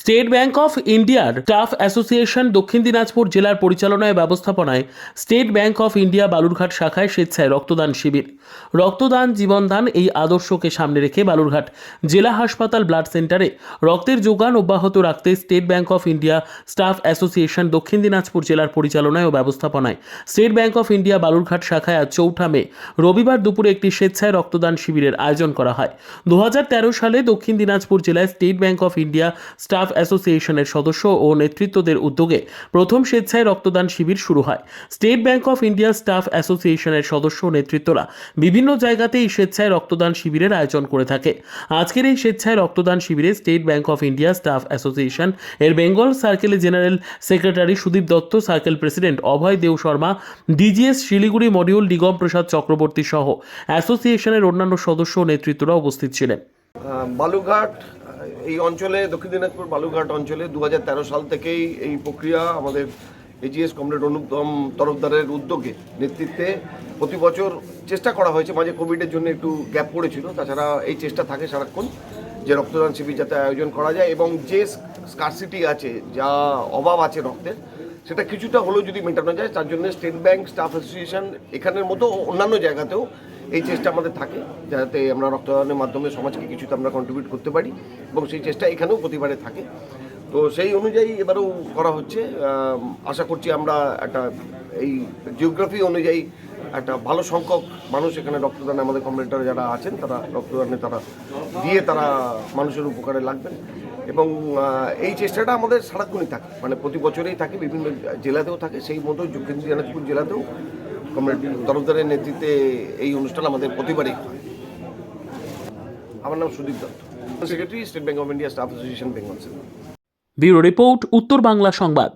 State Bank of ইন্ডিয়ার staff association দক্ষিণ দিনাজপুর জেলার পরিচালনায় ব্যবস্থাপনায় state Bank of India Balurghat শাখায় স্বেচ্ছায় রক্তদান শিবির। রক্তদান জীবনদান এই আদর্শকে সামনে রেখে বালুরঘাট জেলা হাসপাতাল ব্লাড সেন্টারে রক্তের যোগান অব্যাহত রাখতে state Bank of India Staff association দক্ষিণ দিনাজপুর জেলার পরিচালনায় ও ব্যবস্থাপনায় state Bank of India Balurghat শাখায় আজ 4 মে রবিবার দুপুরে একটি স্বেচ্ছায় রক্তদান শিবিরের আয়োজন করা হয়। 2013 সালে দক্ষিণ দিনাজপুর জেলায় state Bank of India staff অ্যাসোসিয়েশনের সদস্য ও নেতৃত্বদের উদ্যোগে প্রথম স্বেচ্ছায় রক্তদান শিবির শুরু হয়। State Bank of India staff অ্যাসোসিয়েশনের সদস্য ও নেতৃত্বরা বিভিন্ন জায়গাতে এই স্বেচ্ছায় রক্তদান শিবিরের আয়োজন করে থাকে। আজকের এই স্বেচ্ছায় রক্তদান শিবিরে State Bank of India Staff Association এর বেঙ্গল সার্কেলের general secretary Sudip Dutta, circle president Abhay Deo Sharma, DGS Siliguri module Nigam Prasad Chakraborty সহ অ্যাসোসিয়েশনের অন্যান্য সদস্য ও নেতৃত্বরা উপস্থিত ছিলেন। বালুরঘাট এই অঞ্চলে, দক্ষিণ দিনাজপুর বালুরঘাট অঞ্চলে 2013 সাল থেকেই এই প্রক্রিয়া আমাদের এজিএস কমরেড অনুপম তরফদারের উদ্যোগে নেতৃত্বে প্রতি বছর চেষ্টা করা হয়েছে। মাঝে কোভিডের জন্য একটু গ্যাপ পড়েছিল, তাছাড়া এই চেষ্টা থাকে সারাক্ষণ যে রক্তদান শিবির যাতে আয়োজন করা যায় এবং যে স্কারসিটি আছে, যা অভাব আছে রক্তের, সেটা কিছুটা হলেও যদি মেটানো যায়, তার জন্য স্টেট ব্যাংক স্টাফ অ্যাসোসিয়েশন এখানের মতো অন্যান্য জায়গাতেও এই চেষ্টা আমাদের থাকে যাতে আমরা রক্তদানের মাধ্যমে সমাজকে কিছুটা আমরা কন্ট্রিবিউট করতে পারি এবং সেই চেষ্টা এখানেও প্রতিবারে থাকে। তো সেই অনুযায়ী এবারেও করা হচ্ছে। আশা করছি আমরা একটা এই জিওগ্রাফি অনুযায়ী একটা ভালো সংখ্যক মানুষ এখানে রক্তদানে, আমাদের কমিউনিটিরা যারা আছেন তারা রক্তদানে তারা মানুষের উপকারে লাগবেন এবং এই চেষ্টাটা আমাদের সারাক্ষণই থাকে, মানে প্রতি বছরেই থাকে, বিভিন্ন জেলাতেও থাকে। সেই মতো দক্ষিণ দিনাজপুর জেলাতেও কমিউনিটি তরফদারের নেতৃত্বে এই অনুষ্ঠান আমাদের প্রতিবারই হয়। আমার নাম Sudip Dutta, secretary, state Bank of India Staff association Bengal. Bureau report, উত্তর বাংলা সংবাদ।